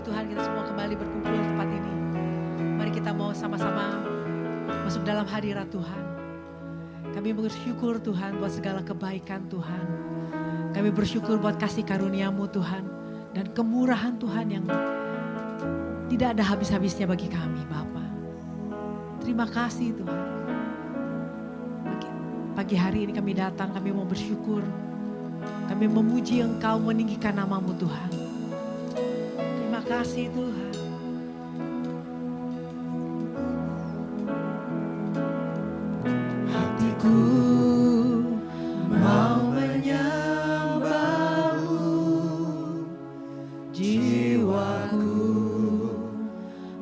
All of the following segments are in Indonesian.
Tuhan, kita semua kembali berkumpul di tempat ini. Mari kita mau sama-sama masuk dalam hadirat Tuhan. Kami bersyukur Tuhan buat segala kebaikan Tuhan. Kami bersyukur buat kasih karunia-Mu Tuhan. Dan kemurahan Tuhan yang tidak ada habis-habisnya bagi kami Bapa. Terima kasih Tuhan. Pagi hari ini kami datang, kami mau bersyukur. Kami memuji Engkau, meninggikan nama-Mu Tuhan. Terima kasih Tuhan. Hatiku mau menyembah-Mu, jiwaku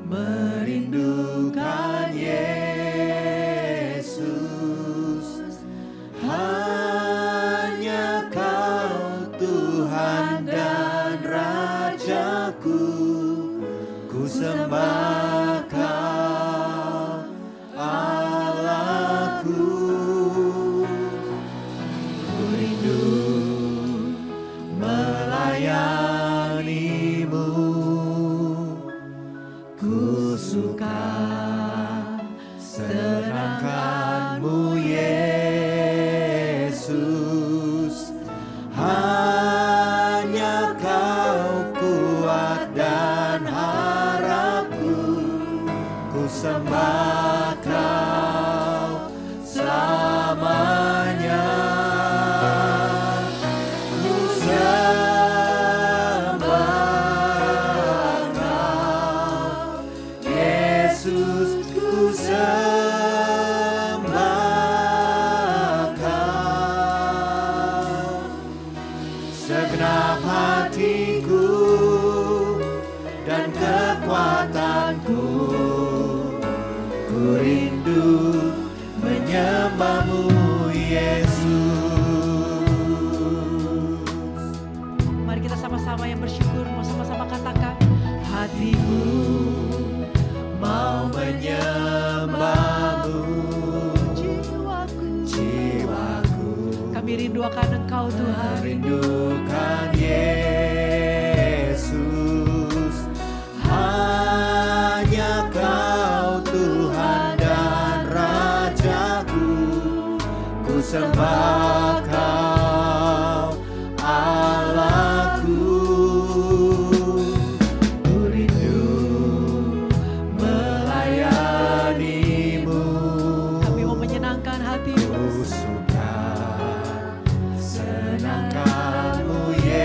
merindukan Yesus. Hanya Kau Tuhan dan Rajaku, ku sembah Kau Allahku. Ku rindu melayani-Mu, ku suka senangkan-Mu Yesus. Hanya Kau kuat dan harapku, ku sembah Kau selamanya. Ku sembah Kau Yesus, ku sembah Kau. Segenap hatiku dan kekuatanku, ku rindu menyembah-Mu Yesus. Mari kita sama-sama yang bersyukur, mau sama-sama katakan, hatiku mau menyembah-Mu, jiwaku kami rindu akan Engkau Tuhan. Rindukan Yesus. Hanya Kau Tuhan dan Rajaku, ku sembah Kau Allahku. Ku rindu melayani-Mu, kami mau menyenangkan hati-Mu. Ku suka senangkan-Mu Yesus.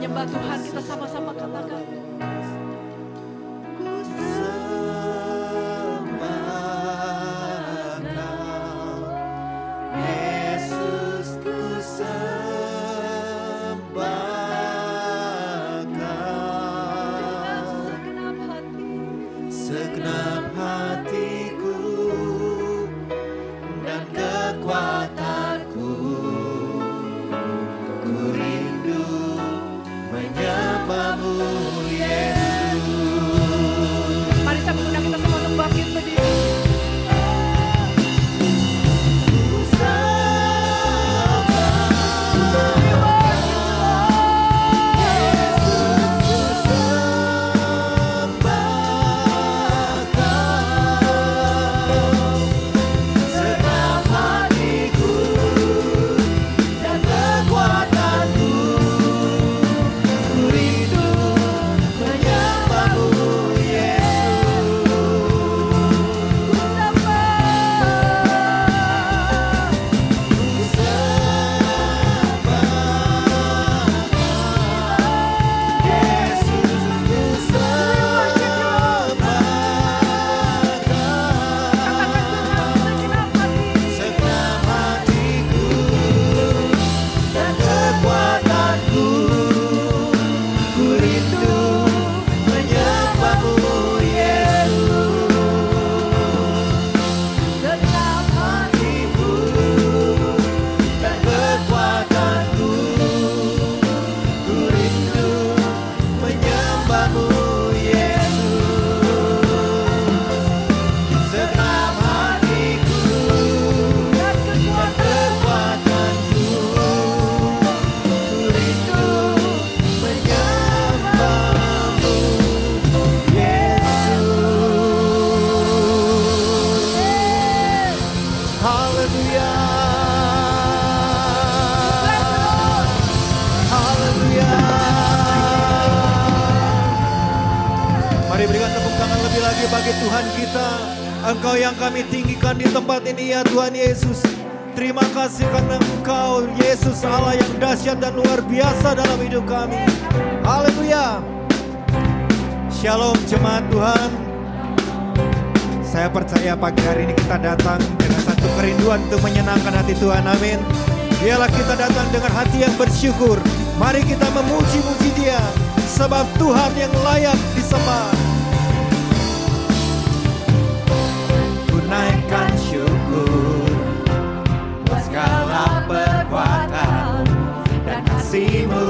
menyembah Tuhan, kita sama-sama katakan. Segenap hatiku dan kekuatanku, ku rindu menyembahmu Yesus. Mari saya mengundang kita semua untuk bangkit berdiri. Bagi Tuhan kita, Engkau yang kami tinggikan di tempat ini ya Tuhan Yesus. Terima kasih karena Engkau Yesus Allah yang dahsyat dan luar biasa dalam hidup kami. Haleluya. Shalom jemaat Tuhan. Saya percaya pagi hari ini kita datang dengan satu kerinduan untuk menyenangkan hati Tuhan. Amin. Biarlah kita datang dengan hati yang bersyukur. Mari kita memuji-muji Dia, sebab Tuhan yang layak disembah. Naikkan syukur buat segala perbuatan dan kasih-Mu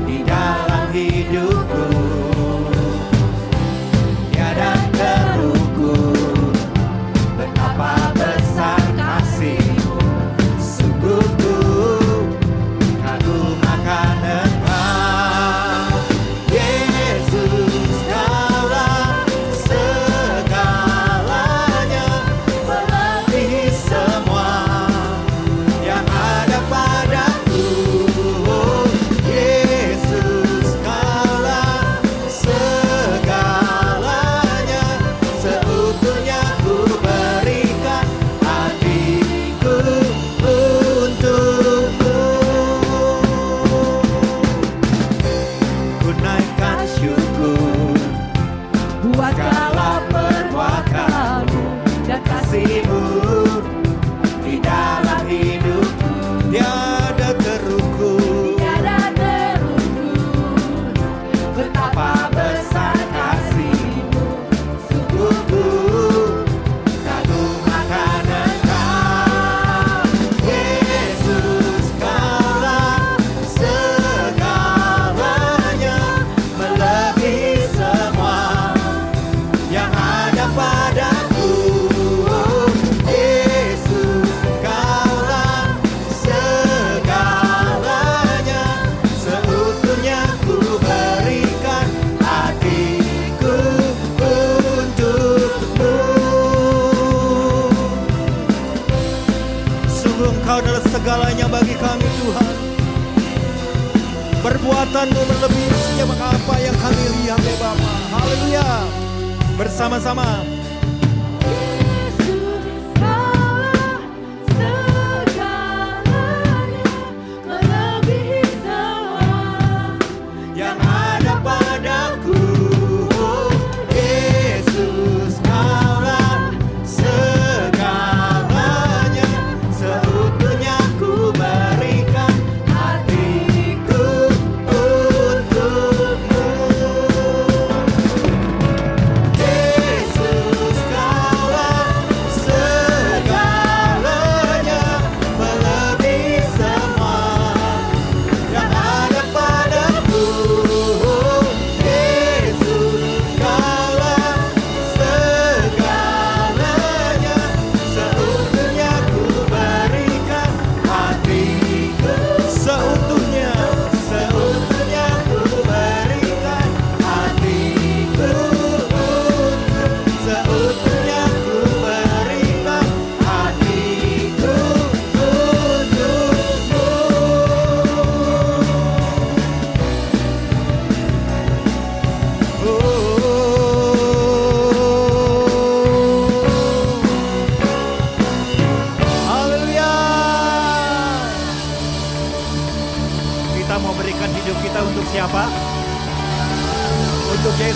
di dalam hidupku. Tiada terukur betapa besar kasih-Mu, sungguh ku kagum akan Engkau Yesus. Kaulah di dalam hidupku. Tiada terukur betapa besar kasih-Mu, sungguh ku kagum akan Engkau Yesus. Kaulah segalanya, melebihi semua yang ada padaku. Engkau adalah segalanya bagi kami Tuhan. Perbuatan-Mu melebihi setiap apa yang kami lihat ya Bapa. Haleluya. Bersama-sama.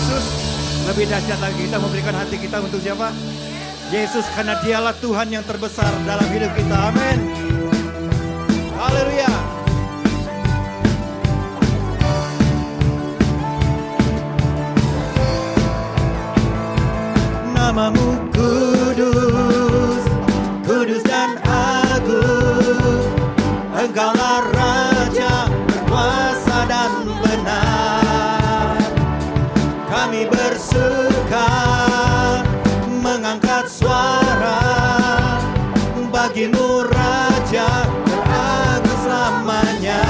Yesus. Lebih dahsyat lagi kita memberikan hati kita untuk siapa? Yesus, karena dialah Tuhan yang terbesar dalam hidup kita. Amin. Haleluya. Namamu kudus, kudus dan agung. Engkaulah Raja berkuasa dan benar. Kami bersuka mengangkat suara bagimu Raja beragung selamanya.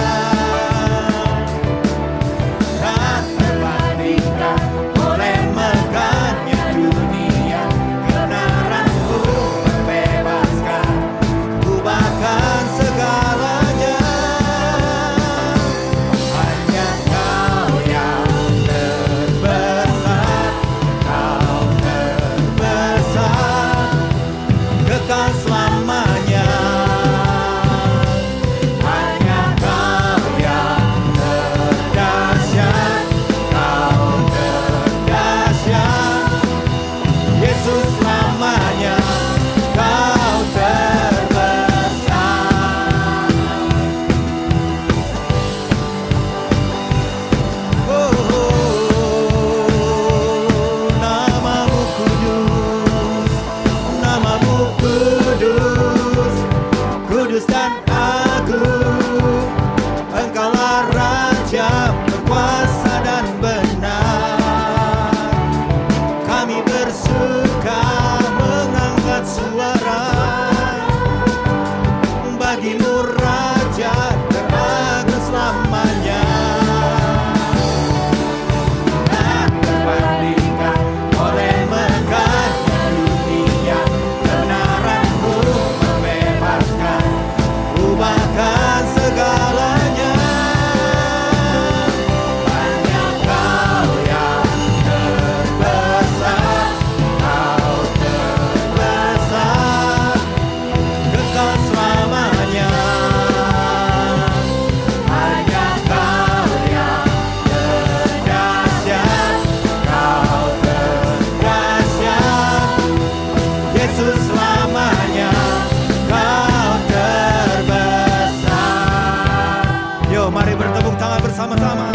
Tak terbandingkan oleh megahnya dunia, kebenaranmu membebaskan, ubahkan segalanya. Hanya Kau yang terbesar, Kau terbesar, kekal selamanya. Hanya Kau yang terdahsyat, Kau terdahsyat, Yesus selamanya. Kau terbesar. Namamu kudus, namamu kudus, kudus dan agung. Engkaulah Raja berkuasa dan benar. Kami bersuka mengangkat suara bagimu Raja beragung selamanya. Tak terbandingkan oleh megahnya dunia, kebenaranmu membebaskan, ubahkan segalanya. Hanya Kau yang terbesar, Kau terbesar, kekal selamanya. Hanya Kau yang terdahsyat, Kau terdahsyat, Yesus selamanya. Kau terbesar. Yo, mari bertepuk tangan bersama-sama.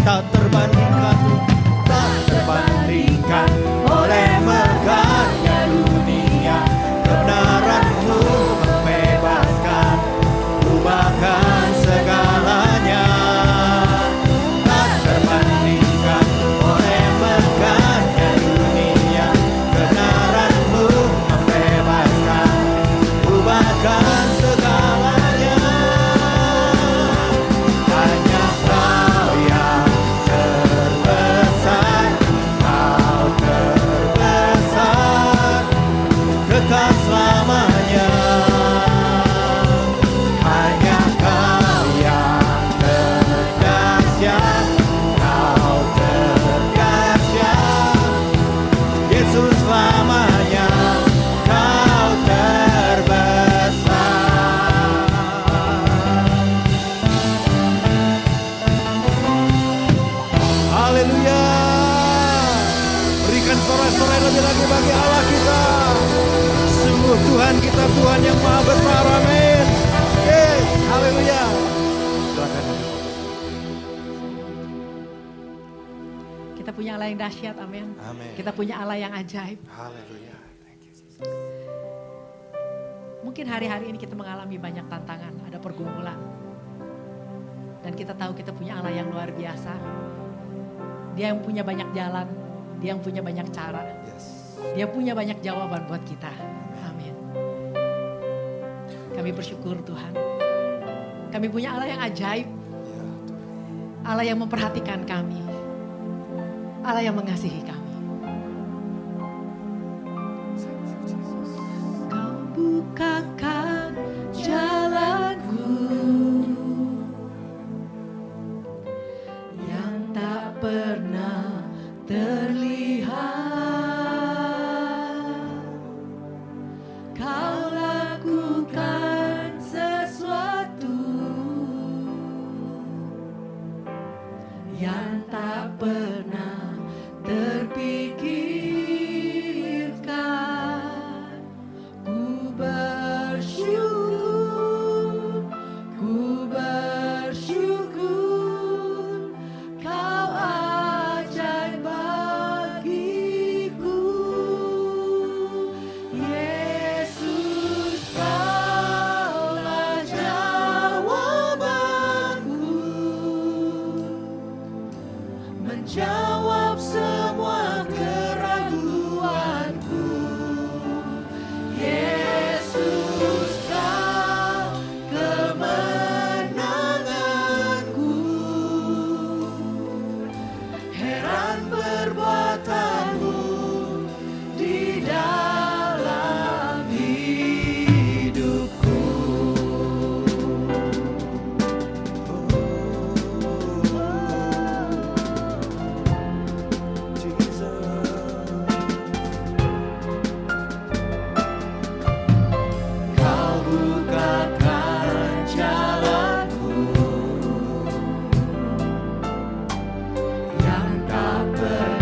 Tak terbandingkan, tak terbandingkan oleh megahnya dunia, kebenaranmu membebaskan, ubahkan segalanya. Tak terbandingkan oleh megahnya dunia, kebenaranmu membebaskan, ubahkan segalanya. Hanya Kau yang terbesar, Kau terbesar, kekal selamanya. Hanya Kau yang terdahsyat, Kau terdahsyat, Yesus selamanya. Kau terbesar. Haleluya. Berikan sorak-sorai lebih lagi bagi Allah kita. Sungguh Tuhan kita Tuhan yang maha besar. Amin. Yes. Haleluya. Silakan. Kita punya Allah yang dahsyat, amin. Amin. Kita punya Allah yang ajaib. Haleluya. Thank you, Jesus. Mungkin hari-hari ini kita mengalami banyak tantangan, ada pergumulan. Dan kita tahu kita punya Allah yang luar biasa. Dia yang punya banyak jalan, Dia yang punya banyak cara. Yes. Dia punya banyak jawaban buat kita. Amin. Kami bersyukur Tuhan. Kami punya Allah yang ajaib. Ya, Tuhan. Allah yang memperhatikan kami. Allah yang mengasihi kami. Kau bukakan jalanku yang tak pernah terlihat. Kau lakukan sesuatu yang tak pernah terpikirkan. Ku bersyukur, Kau ajaib bagiku. Yesus, Kaulah jawabanku, menjawab semua keraguanku. Yesus, Kau kemenanganku. Heran perbuatanmu di dalam hidupku. Kau bukakan jalanku yang tak pernah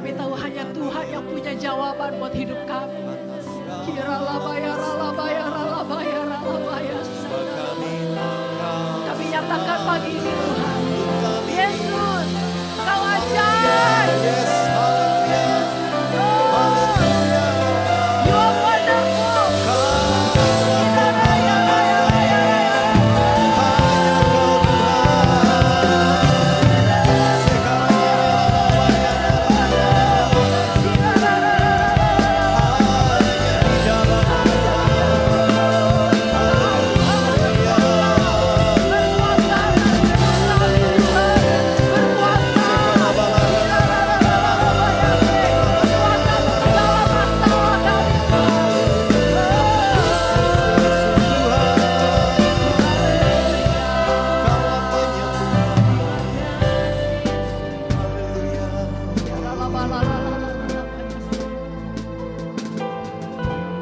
Kami tahu hanya Tuhan yang punya jawaban buat hidup kami. Kami nyatakan pagi ini Tuhan, Yesus, Kau ajaib. Yes, haleluya. Haleluya. You are wonderful.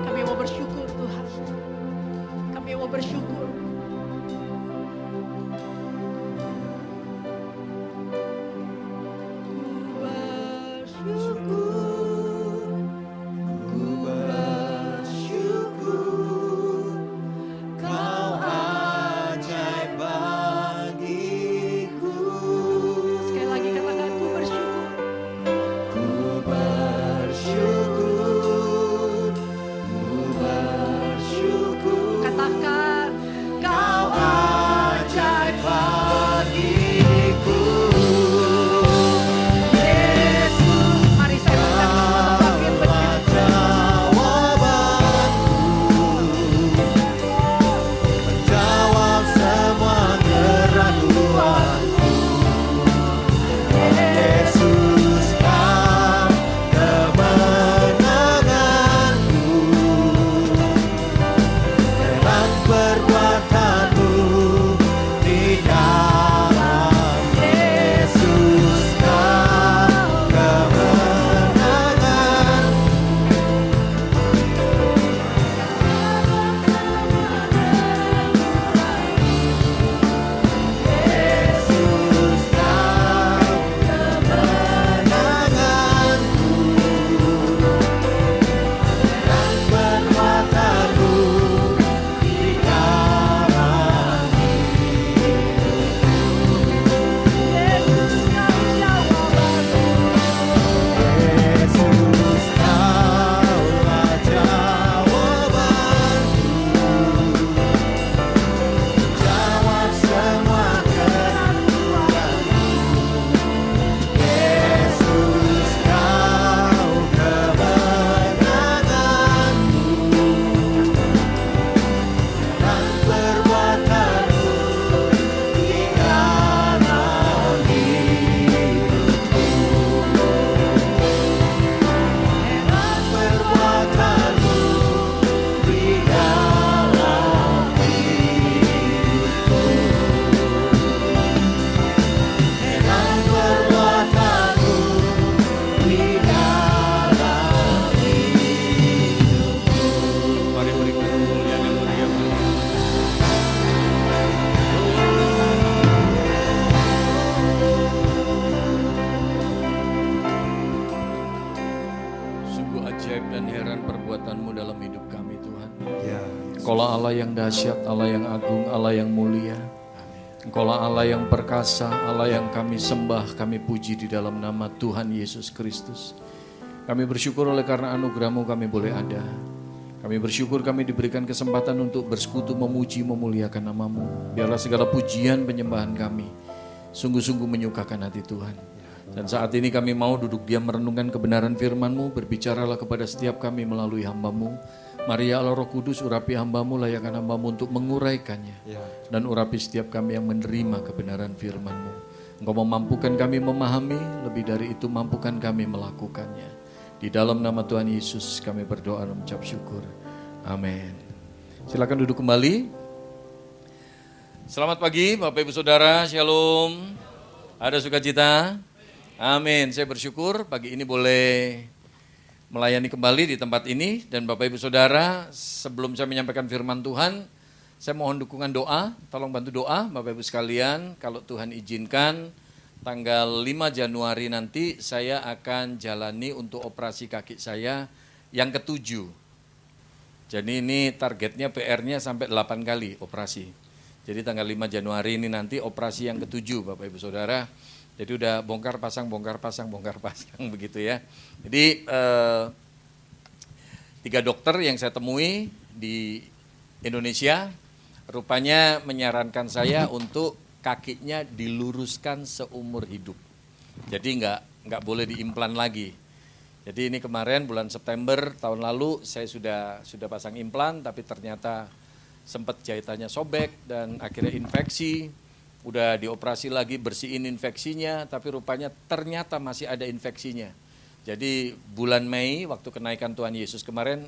Kami mau bersyukur Tuhan. Kami mau bersyukur. Sekali lagi katakan ku bersyukur. Katakan Kau ajaib bagiku. Yesus, mari saya bangkit Menjawab semua keraguanku. Yesus, Kau kemenanganku. Terang perbuatanmu di dalam Yesus, Kau kemenanganku. Yesus, Kau kemenanganku. Terang perbuatanmu di dalam Yesus, Kaulah jawabanku. Jawab semua keraguanku. Yesus, Kau kemenanganku. Terang perbuatanmu di dalam hidupku. Terang perbuatanmu di dalam hidupku. Terang perbuatanmu di dalam hidupku. Mari berikan kemuliaan yang mulia bagi Sungguh ajaib dan heran perbuatan-Mu dalam hidup kami Tuhan. Ya. Engkaulah Allah yang dahsyat, Allah yang agung, Allah yang mulia. Engkaulah Allah yang perkasa, Allah yang kami sembah, kami puji di dalam nama Tuhan Yesus Kristus. Kami bersyukur oleh karena anugerah-Mu kami boleh ada. Kami bersyukur kami diberikan kesempatan untuk bersekutu memuji, memuliakan nama-Mu. Biarlah segala pujian penyembahan kami sungguh-sungguh menyukakan hati Tuhan. Dan saat ini kami mau duduk diam merenungkan kebenaran firman-Mu. Berbicaralah kepada setiap kami melalui hamba-Mu. Mari ya Allah Roh Kudus, urapi hamba-Mu, layakkan hamba-Mu untuk menguraikannya. Dan urapi setiap kami yang menerima kebenaran firman-Mu. Engkau memampukan kami memahami, lebih dari itu mampukan kami melakukannya. Di dalam nama Tuhan Yesus kami berdoa dan mengucap syukur. Amin. Silakan duduk kembali. Selamat pagi Bapak Ibu Saudara, Shalom. Ada sukacita? Amin. Saya bersyukur pagi ini boleh melayani kembali di tempat ini. Dan Bapak Ibu Saudara, sebelum saya menyampaikan firman Tuhan, saya mohon dukungan doa. Tolong bantu doa Bapak Ibu sekalian. Kalau Tuhan izinkan, tanggal 5 Januari nanti saya akan jalani untuk operasi kaki saya yang ke-7. Jadi ini targetnya PR-nya sampai 8 kali operasi. Jadi tanggal 5 Januari ini nanti operasi yang ke-7 Bapak Ibu Saudara. Jadi udah bongkar pasang begitu ya. Jadi 3 dokter yang saya temui di Indonesia rupanya menyarankan saya untuk kakinya diluruskan seumur hidup. Jadi nggak boleh diimplan lagi. Jadi ini kemarin bulan September tahun lalu saya sudah pasang implan, tapi ternyata sempat jahitannya sobek dan akhirnya infeksi. Udah dioperasi lagi, bersihin infeksinya, tapi rupanya ternyata masih ada infeksinya. Jadi bulan Mei waktu kenaikan Tuhan Yesus kemarin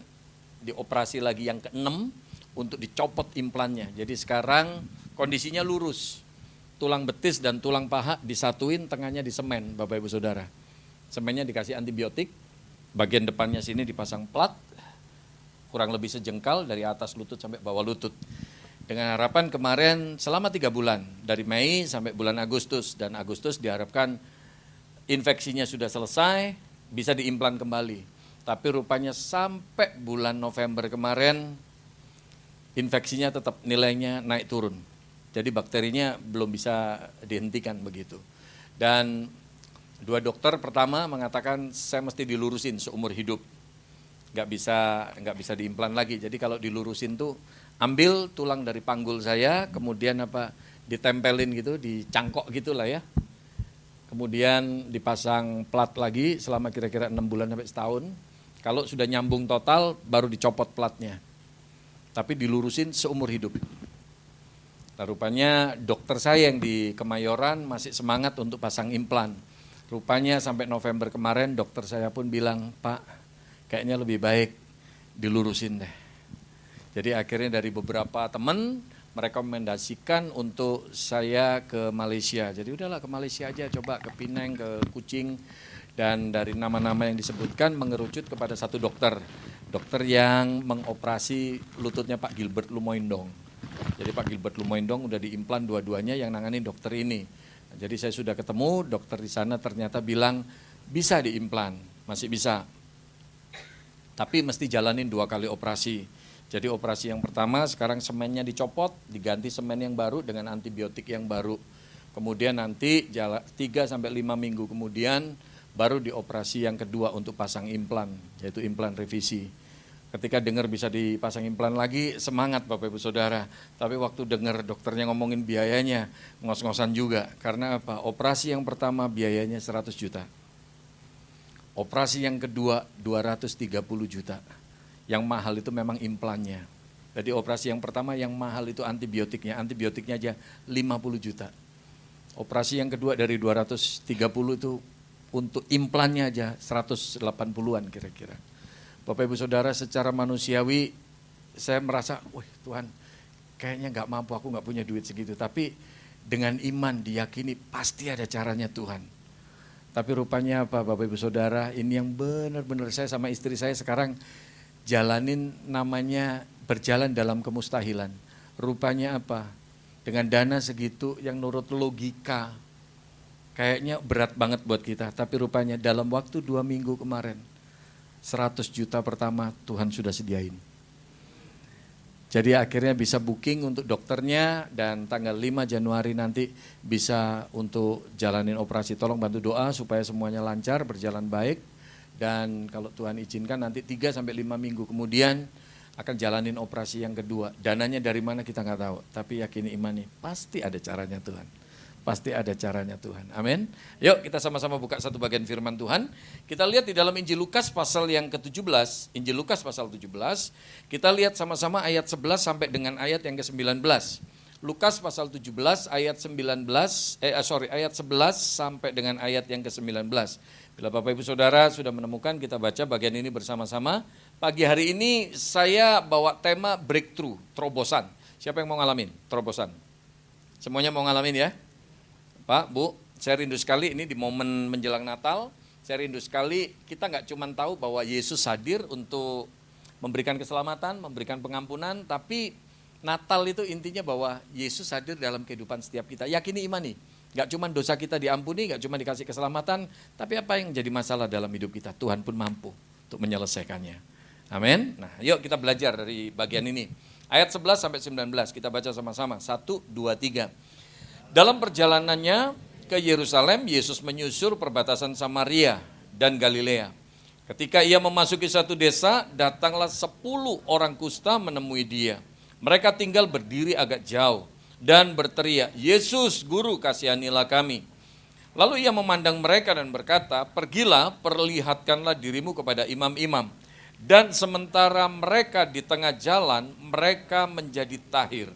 dioperasi lagi yang ke-6 untuk dicopot implannya. Jadi sekarang kondisinya lurus. Tulang betis dan tulang paha disatuin, tengahnya disemen Bapak Ibu Saudara. Semennya dikasih antibiotik, bagian depannya sini dipasang plat, kurang lebih sejengkal dari atas lutut sampai bawah lutut. Dengan harapan kemarin selama 3 bulan, dari Mei sampai bulan Agustus, dan Agustus diharapkan infeksinya sudah selesai, bisa diimplan kembali. Tapi rupanya sampai bulan November kemarin, infeksinya tetap nilainya naik turun. Jadi bakterinya belum bisa dihentikan begitu. Dan 2 dokter pertama mengatakan saya mesti dilurusin seumur hidup. Nggak bisa diimplan lagi. Jadi kalau dilurusin tuh ambil tulang dari panggul saya, kemudian ditempelin gitu, dicangkok gitulah ya. Kemudian dipasang plat lagi selama kira-kira 6 bulan sampai setahun. Kalau sudah nyambung total baru dicopot platnya. Tapi dilurusin seumur hidup. Nah, rupanya dokter saya yang di Kemayoran masih semangat untuk pasang implan. Rupanya sampai November kemarin dokter saya pun bilang, Pak, kayaknya lebih baik dilurusin deh. Jadi akhirnya dari beberapa teman merekomendasikan untuk saya ke Malaysia. Jadi udahlah ke Malaysia aja, coba ke Penang, ke Kuching. Dan dari nama-nama yang disebutkan mengerucut kepada 1 dokter. Dokter yang mengoperasi lututnya Pak Gilbert Lumoindong. Jadi Pak Gilbert Lumoindong udah diimplan dua-duanya, yang nangani dokter ini. Jadi saya sudah ketemu dokter di sana, ternyata bilang bisa diimplan, masih bisa. Tapi mesti jalanin 2 kali operasi. Jadi operasi yang pertama sekarang semennya dicopot, diganti semen yang baru dengan antibiotik yang baru. Kemudian nanti 3-5 minggu kemudian baru dioperasi yang kedua untuk pasang implan, yaitu implan revisi. Ketika dengar bisa dipasang implan lagi, semangat Bapak Ibu Saudara. Tapi waktu dengar dokternya ngomongin biayanya, ngos-ngosan juga. Karena apa? Operasi yang pertama biayanya 100 juta. Operasi yang kedua 230 juta. Yang mahal itu memang implannya. Jadi operasi yang pertama yang mahal itu antibiotiknya. Antibiotiknya aja 50 juta. Operasi yang kedua dari 230 itu untuk implannya aja 180-an kira-kira. Bapak Ibu Saudara, secara manusiawi saya merasa, wah Tuhan kayaknya nggak mampu, aku nggak punya duit segitu. Tapi dengan iman diyakini pasti ada caranya Tuhan. Tapi rupanya apa Bapak Ibu Saudara, ini yang benar-benar saya sama istri saya sekarang jalanin namanya berjalan dalam kemustahilan. Rupanya apa? Dengan dana segitu yang nurut logika, kayaknya berat banget buat kita. Tapi rupanya dalam waktu 2 minggu kemarin, 100 juta pertama Tuhan sudah sediain. Jadi akhirnya bisa booking untuk dokternya dan tanggal 5 Januari nanti bisa untuk jalanin operasi. Tolong bantu doa supaya semuanya lancar, berjalan baik. Dan kalau Tuhan izinkan nanti 3-5 minggu kemudian akan jalanin operasi yang kedua. Dananya dari mana kita nggak tahu, tapi yakini imani pasti ada caranya Tuhan. Pasti ada caranya Tuhan. Amin. Yuk kita sama-sama buka satu bagian firman Tuhan. Kita lihat di dalam Injil Lukas pasal yang ke-17. Injil Lukas pasal 17. Kita lihat sama-sama ayat 11 sampai dengan ayat yang ke-19. Lukas pasal 17 ayat 11 sampai dengan ayat yang ke-19. Bila Bapak Ibu Saudara sudah menemukan, kita baca bagian ini bersama-sama. Pagi hari ini saya bawa tema breakthrough, terobosan. Siapa yang mau ngalamin terobosan? Semuanya mau ngalamin ya? Pak, Bu, saya rindu sekali ini di momen menjelang Natal, saya rindu sekali kita nggak cuma tahu bahwa Yesus hadir untuk memberikan keselamatan, memberikan pengampunan, tapi Natal itu intinya bahwa Yesus hadir dalam kehidupan setiap kita. Yakini imani, Gak cuma dosa kita diampuni, gak cuma dikasih keselamatan, tapi apa yang jadi masalah dalam hidup kita, Tuhan pun mampu untuk menyelesaikannya. Amin. Nah, yuk kita belajar dari bagian ini. Ayat 11 sampai 19, kita baca sama-sama. 1, 2, 3. Dalam perjalanannya ke Yerusalem, Yesus menyusur perbatasan Samaria dan Galilea. Ketika ia memasuki satu desa, datanglah 10 orang kusta menemui dia. Mereka tinggal berdiri agak jauh dan berteriak, "Yesus, Guru, kasihanilah kami." Lalu ia memandang mereka dan berkata, "Pergilah, perlihatkanlah dirimu kepada imam-imam." Dan sementara mereka di tengah jalan, mereka menjadi tahir.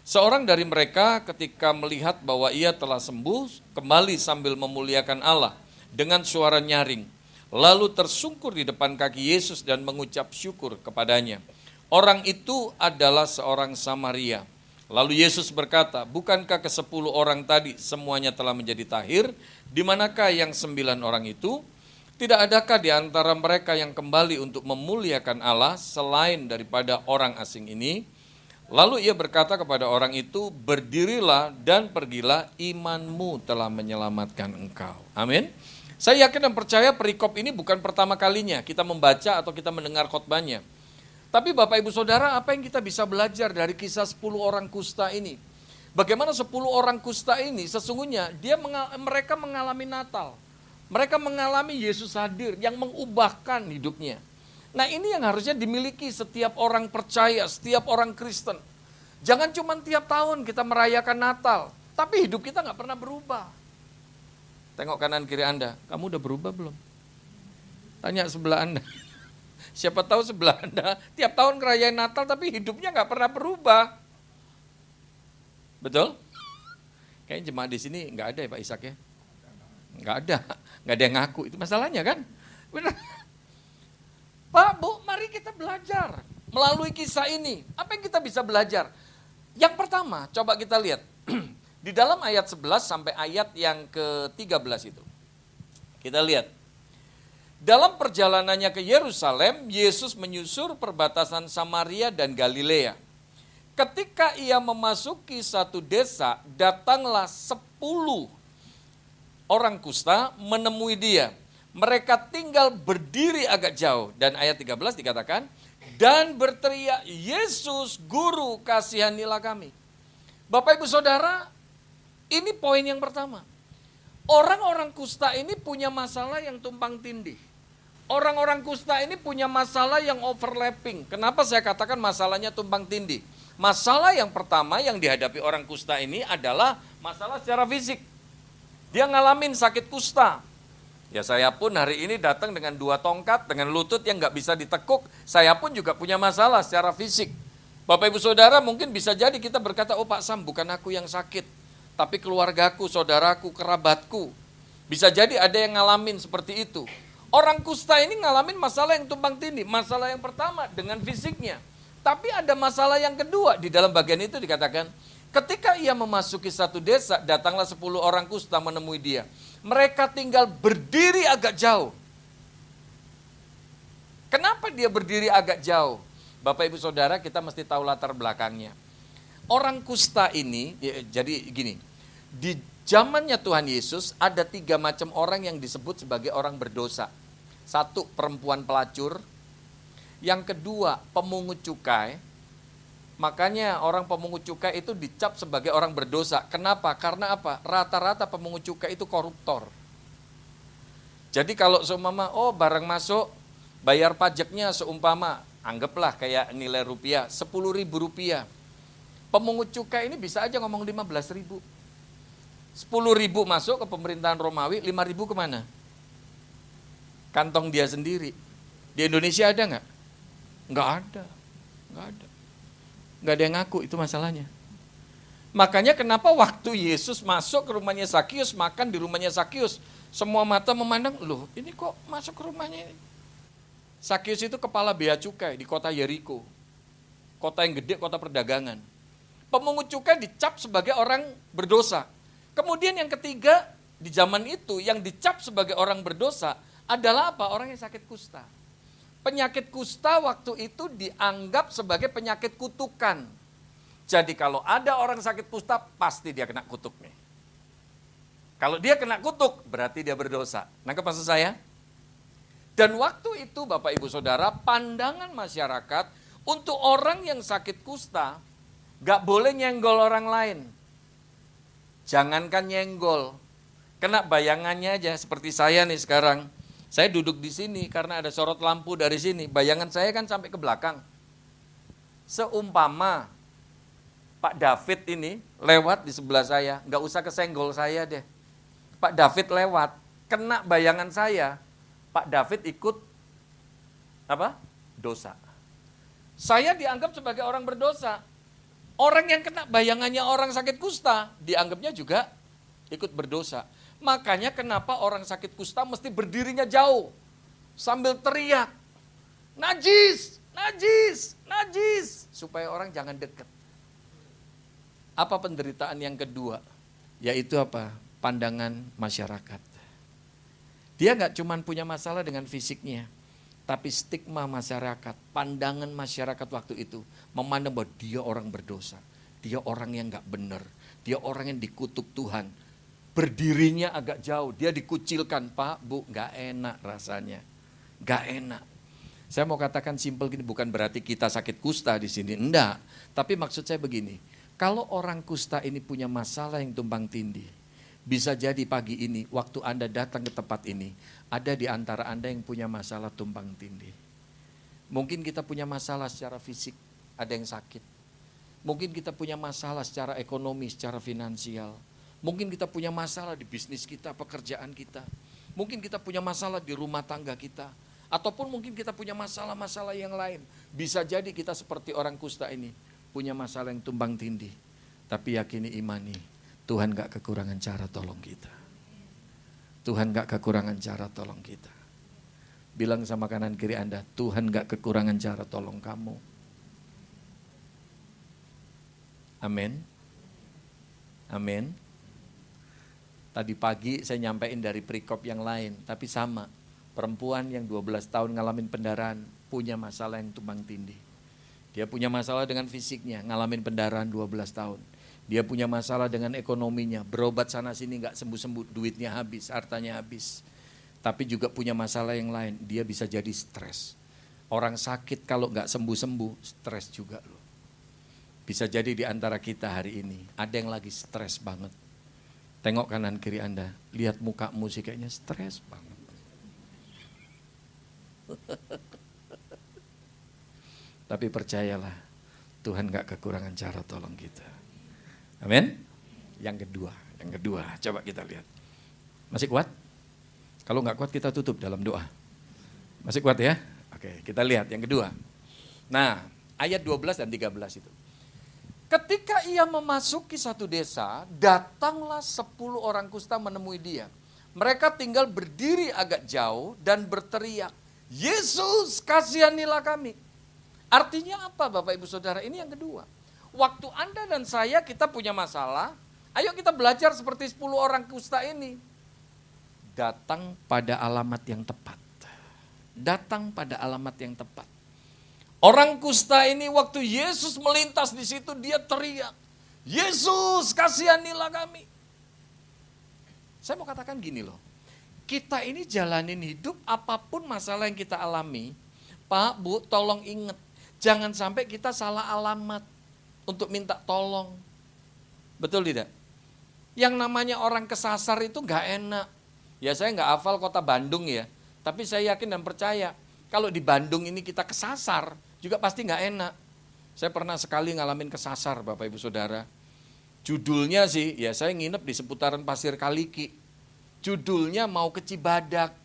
Seorang dari mereka ketika melihat bahwa ia telah sembuh, kembali sambil memuliakan Allah dengan suara nyaring. Lalu tersungkur di depan kaki Yesus dan mengucap syukur kepadanya. Orang itu adalah seorang Samaria. Lalu Yesus berkata, "Bukankah ke-10 orang tadi semuanya telah menjadi tahir? Di manakah yang 9 orang itu? Tidak adakah di antara mereka yang kembali untuk memuliakan Allah selain daripada orang asing ini?" Lalu ia berkata kepada orang itu, "Berdirilah dan pergilah, imanmu telah menyelamatkan engkau." Amin. Saya yakin dan percaya perikop ini bukan pertama kalinya kita membaca atau kita mendengar khotbahnya. Tapi Bapak Ibu Saudara, apa yang kita bisa belajar dari kisah 10 orang kusta ini? Bagaimana 10 orang kusta ini sesungguhnya mereka mengalami Natal. Mereka mengalami Yesus hadir yang mengubahkan hidupnya. Nah, ini yang harusnya dimiliki setiap orang percaya, setiap orang Kristen. Jangan cuma tiap tahun kita merayakan Natal, tapi hidup kita nggak pernah berubah. Tengok kanan kiri Anda, kamu udah berubah belum? Tanya sebelah Anda. Siapa tahu sebelah Anda tiap tahun ngerayain Natal tapi hidupnya nggak pernah berubah. Betul? Kayaknya jemaat di sini nggak ada ya Pak Ishak ya? Nggak ada yang ngaku, itu masalahnya kan? Benar. Pak, Bu, mari kita belajar melalui kisah ini. Apa yang kita bisa belajar? Yang pertama, coba kita lihat. Di dalam ayat 11 sampai ayat yang ke-13 itu. Kita lihat. Dalam perjalanannya ke Yerusalem, Yesus menyusur perbatasan Samaria dan Galilea. Ketika ia memasuki satu desa, datanglah 10 orang kusta menemui dia. Mereka tinggal berdiri agak jauh. Dan ayat 13 dikatakan, dan berteriak, "Yesus, Guru, kasihanilah kami." Bapak Ibu Saudara, ini poin yang pertama. Orang-orang kusta ini punya masalah yang tumpang tindih. Orang-orang kusta ini punya masalah yang overlapping. Kenapa saya katakan masalahnya tumpang tindih? Masalah yang pertama yang dihadapi orang kusta ini adalah masalah secara fisik. Dia ngalamin sakit kusta. Ya, saya pun hari ini datang dengan 2 tongkat, dengan lutut yang nggak bisa ditekuk. Saya pun juga punya masalah secara fisik. Bapak Ibu Saudara mungkin bisa jadi kita berkata, "Oh Pak Sam, bukan aku yang sakit, tapi keluargaku, saudaraku, kerabatku." Bisa jadi ada yang ngalamin seperti itu. Orang kusta ini ngalamin masalah yang tumpang tindih. Masalah yang pertama dengan fisiknya. Tapi ada masalah yang kedua. Di dalam bagian itu dikatakan, ketika ia memasuki satu desa, datanglah 10 orang kusta menemui dia. Mereka tinggal berdiri agak jauh. Kenapa dia berdiri agak jauh? Bapak Ibu Saudara, kita mesti tahu latar belakangnya. Orang kusta ini, jadi gini, di zamannya Tuhan Yesus ada 3 macam orang yang disebut sebagai orang berdosa. 1, perempuan pelacur. Yang kedua, pemungut cukai. Makanya orang pemungut cukai itu dicap sebagai orang berdosa. Kenapa? Karena apa? Rata-rata pemungut cukai itu koruptor. Jadi kalau seumpama, barang masuk, bayar pajaknya seumpama, anggaplah kayak nilai rupiah, 10.000 rupiah. Pemungut cukai ini bisa aja ngomong 15.000. 10.000 masuk ke pemerintahan Romawi, 5.000 kemana? Kantong dia sendiri. Di Indonesia ada nggak? Nggak ada. Nggak ada yang ngaku, itu masalahnya. Makanya kenapa waktu Yesus masuk ke rumahnya Zakius, makan di rumahnya Zakius, semua mata memandang, loh ini kok masuk ke rumahnya ini? Zakius itu kepala bea cukai di kota Yeriko. Kota yang gede, kota perdagangan. Pemungut cukai dicap sebagai orang berdosa. Kemudian yang ketiga, di zaman itu yang dicap sebagai orang berdosa adalah apa? Orang yang sakit kusta. Penyakit kusta waktu itu dianggap sebagai penyakit kutukan. Jadi kalau ada orang sakit kusta, pasti dia kena kutuk nih. Kalau dia kena kutuk, berarti dia berdosa. Nangkep maksud saya? Dan waktu itu Bapak Ibu Saudara, pandangan masyarakat untuk orang yang sakit kusta, gak boleh nyenggol orang lain. Jangankan nyenggol, kena bayangannya aja seperti saya nih sekarang. Saya duduk di sini karena ada sorot lampu dari sini. Bayangan saya kan sampai ke belakang. Seumpama Pak David ini lewat di sebelah saya, nggak usah kesenggol saya deh. Pak David lewat, kena bayangan saya, Pak David ikut apa? Dosa. Saya dianggap sebagai orang berdosa. Orang yang kena bayangannya orang sakit kusta, dianggapnya juga ikut berdosa. Makanya kenapa orang sakit kusta mesti berdirinya jauh, sambil teriak, najis, najis, najis, supaya orang jangan dekat. Apa penderitaan yang kedua? Yaitu apa? Pandangan masyarakat. Dia nggak cuma punya masalah dengan fisiknya, tapi stigma masyarakat, pandangan masyarakat waktu itu memandang bahwa dia orang berdosa, dia orang yang nggak benar, dia orang yang dikutuk Tuhan. Berdirinya agak jauh, dia dikucilkan, Pak, Bu, nggak enak rasanya, nggak enak. Saya mau katakan simpel gini, bukan berarti kita sakit kusta di sini, enggak. Tapi maksud saya begini, kalau orang kusta ini punya masalah yang tumpang tindih, bisa jadi pagi ini, waktu Anda datang ke tempat ini, ada di antara Anda yang punya masalah tumpang tindih. Mungkin kita punya masalah secara fisik, ada yang sakit. Mungkin kita punya masalah secara ekonomi, secara finansial. Mungkin kita punya masalah di bisnis kita, pekerjaan kita. Mungkin kita punya masalah di rumah tangga kita. Ataupun mungkin kita punya masalah-masalah yang lain. Bisa jadi kita seperti orang kusta ini, punya masalah yang tumpang tindih. Tapi yakini imani, Tuhan gak kekurangan cara tolong kita. Tuhan gak kekurangan cara tolong kita. Bilang sama kanan kiri Anda, Tuhan gak kekurangan cara tolong kamu. Amin. Amin. Tadi pagi saya nyampein dari perikop yang lain, tapi sama. Perempuan yang 12 tahun ngalamin pendarahan, punya masalah yang tumpang tindih. Dia punya masalah dengan fisiknya, ngalamin pendarahan 12 tahun. Dia punya masalah dengan ekonominya, berobat sana sini gak sembuh-sembuh, duitnya habis, hartanya habis. Tapi juga punya masalah yang lain, dia bisa jadi stres. Orang sakit kalau gak sembuh-sembuh, stres juga loh. Bisa jadi di antara kita hari ini, ada yang lagi stres banget. Tengok kanan kiri Anda, lihat mukamu sih kayaknya stres banget. Tapi percayalah, Tuhan gak kekurangan cara tolong kita. Amin. Yang kedua, coba kita lihat. Masih kuat? Kalau gak kuat kita tutup dalam doa. Masih kuat ya? Oke, kita lihat yang kedua. Nah, ayat 12 dan 13 itu. Ketika ia memasuki satu desa, datanglah 10 orang kusta menemui dia. Mereka tinggal berdiri agak jauh dan berteriak, Yesus, kasihanilah kami. Artinya apa Bapak Ibu Saudara? Ini yang kedua. Waktu Anda dan saya kita punya masalah, ayo kita belajar seperti 10 orang kusta ini. Datang pada alamat yang tepat. Datang pada alamat yang tepat. Orang kusta ini waktu Yesus melintas di situ dia teriak, Yesus kasihanilah kami. Saya mau katakan gini loh, kita ini jalanin hidup apapun masalah yang kita alami, Pak, Bu, tolong ingat, jangan sampai kita salah alamat untuk minta tolong. Betul tidak? Yang namanya orang kesasar itu gak enak. Ya saya gak hafal kota Bandung ya, tapi saya yakin dan percaya, kalau di Bandung ini kita kesasar, juga pasti nggak enak. Saya pernah sekali ngalamin kesasar Bapak Ibu Saudara. Judulnya sih, ya saya nginep di seputaran Pasir Kaliki. Judulnya mau ke Cibadak.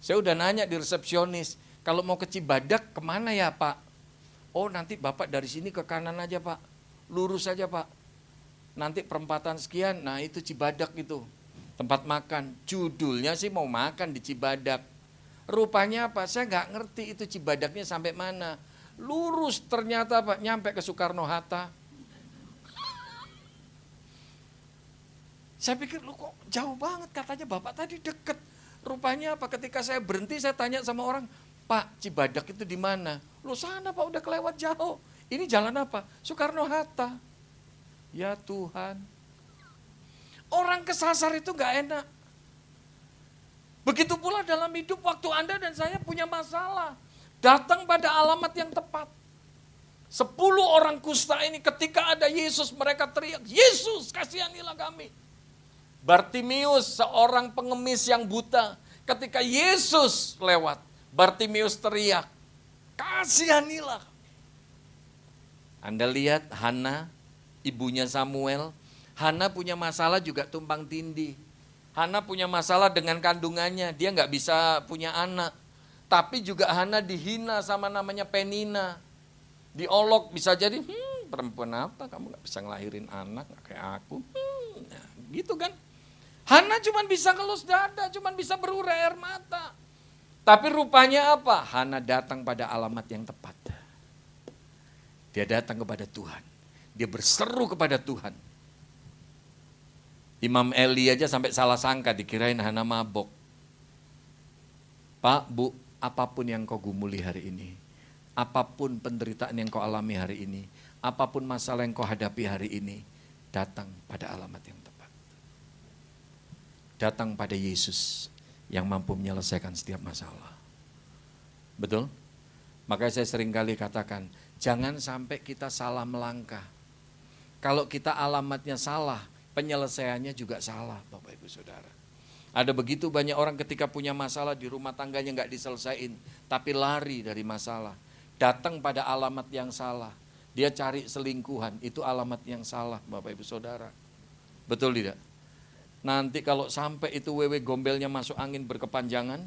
Saya udah nanya di resepsionis, kalau mau ke Cibadak kemana ya Pak? Oh nanti Bapak dari sini ke kanan aja Pak, lurus aja Pak. Nanti perempatan sekian, nah itu Cibadak itu, tempat makan. Judulnya sih mau makan di Cibadak. Rupanya apa? Saya nggak ngerti itu Cibadaknya sampai mana. Lurus ternyata Pak, nyampe ke Soekarno-Hatta. Saya pikir, lu kok jauh banget, katanya Bapak tadi deket. Rupanya apa? Ketika saya berhenti, saya tanya sama orang, Pak, Cibadak itu di mana? Lu sana Pak, udah kelewat jauh. Ini jalan apa? Soekarno-Hatta. Ya Tuhan. Orang kesasar itu gak enak. Begitu pula dalam hidup waktu Anda dan saya punya masalah. Datang pada alamat yang tepat. 10 orang kusta ini ketika ada Yesus mereka teriak, Yesus kasihanilah kami. Bartimius seorang pengemis yang buta. Ketika Yesus lewat, Bartimius teriak, kasihanilah. Anda lihat Hana, ibunya Samuel. Hana punya masalah juga tumpang tindih. Hana punya masalah dengan kandungannya, dia nggak bisa punya anak. Tapi juga Hana dihina sama namanya Penina. Diolok bisa jadi, perempuan apa kamu nggak bisa ngelahirin anak gak kayak aku. Nah, gitu kan. Hana cuma bisa ngelus dada, cuma bisa berurai air mata. Tapi rupanya apa? Hana datang pada alamat yang tepat. Dia datang kepada Tuhan. Dia berseru kepada Tuhan. Imam Eli aja sampai salah sangka dikirain Hana mabok. Pak, Bu, apapun yang kau gumuli hari ini, apapun penderitaan yang kau alami hari ini, apapun masalah yang kau hadapi hari ini, datang pada alamat yang tepat. Datang pada Yesus yang mampu menyelesaikan setiap masalah. Betul? Makanya saya seringkali katakan, jangan sampai kita salah melangkah. Kalau kita alamatnya salah, penyelesaiannya juga salah, Bapak Ibu Saudara. Ada begitu banyak orang ketika punya masalah di rumah tangganya nggak diselesain, tapi lari dari masalah. Datang pada alamat yang salah. Dia cari selingkuhan, itu alamat yang salah, Bapak Ibu Saudara. Betul tidak? Nanti kalau sampai itu wewe gombelnya masuk angin berkepanjangan,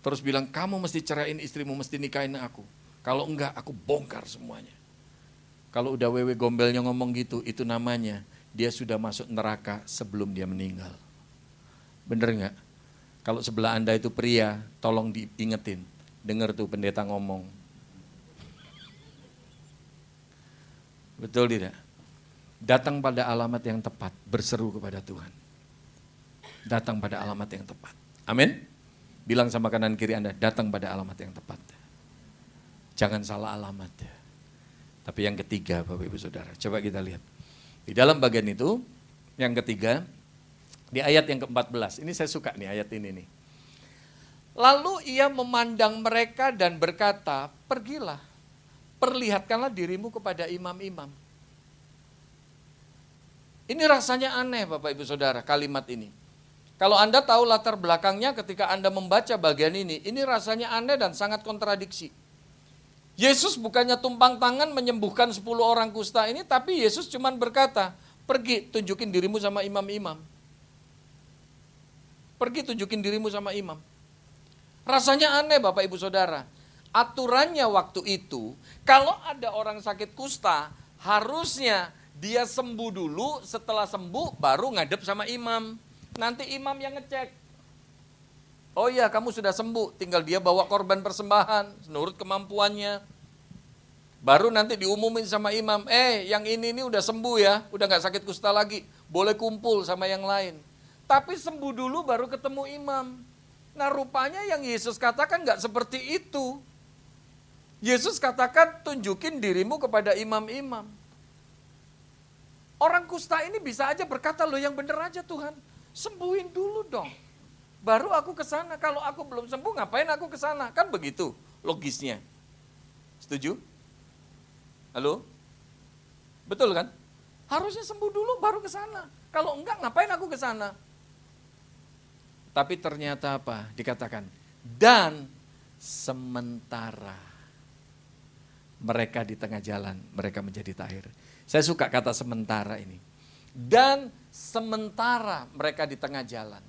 terus bilang, kamu mesti ceraiin istrimu, mesti nikahin aku. Kalau enggak, aku bongkar semuanya. Kalau udah wewe gombelnya ngomong gitu, itu namanya dia sudah masuk neraka sebelum dia meninggal. Bener enggak? Kalau sebelah Anda itu pria, tolong diingetin. Dengar tuh pendeta ngomong. Betul tidak? Datang pada alamat yang tepat, berseru kepada Tuhan. Datang pada alamat yang tepat. Amin? Bilang sama kanan kiri Anda, datang pada alamat yang tepat. Jangan salah alamat. Tapi yang ketiga, Bapak Ibu Saudara, coba kita lihat. Di dalam bagian itu, yang ketiga, di ayat yang ke-14, ini saya suka nih ayat ini nih. Lalu ia memandang mereka dan berkata, pergilah, perlihatkanlah dirimu kepada imam-imam. Ini rasanya aneh Bapak Ibu Saudara, kalimat ini. Kalau Anda tahu latar belakangnya ketika Anda membaca bagian ini rasanya aneh dan sangat kontradiksi. Yesus bukannya tumpang tangan menyembuhkan 10 orang kusta ini, tapi Yesus cuma berkata, pergi tunjukin dirimu sama imam-imam. Pergi tunjukin dirimu sama imam. Rasanya aneh Bapak Ibu Saudara. Aturannya waktu itu, kalau ada orang sakit kusta, harusnya dia sembuh dulu, setelah sembuh baru ngadep sama imam. Nanti imam yang ngecek. Oh iya kamu sudah sembuh, tinggal dia bawa korban persembahan, menurut kemampuannya. Baru nanti diumumin sama imam, yang ini udah sembuh ya, udah gak sakit kusta lagi, boleh kumpul sama yang lain. Tapi sembuh dulu baru ketemu imam. Nah rupanya yang Yesus katakan gak seperti itu. Yesus katakan tunjukin dirimu kepada imam-imam. Orang kusta ini bisa aja berkata, loh yang bener aja Tuhan, sembuhin dulu dong. Baru aku ke sana. Kalau aku belum sembuh, ngapain aku ke sana? Kan begitu logisnya. Setuju? Halo? Betul kan? Harusnya sembuh dulu baru ke sana. Kalau enggak, ngapain aku ke sana? Tapi ternyata apa? Dikatakan, dan sementara mereka di tengah jalan, mereka menjadi tahir. Saya suka kata sementara ini. Dan sementara mereka di tengah jalan.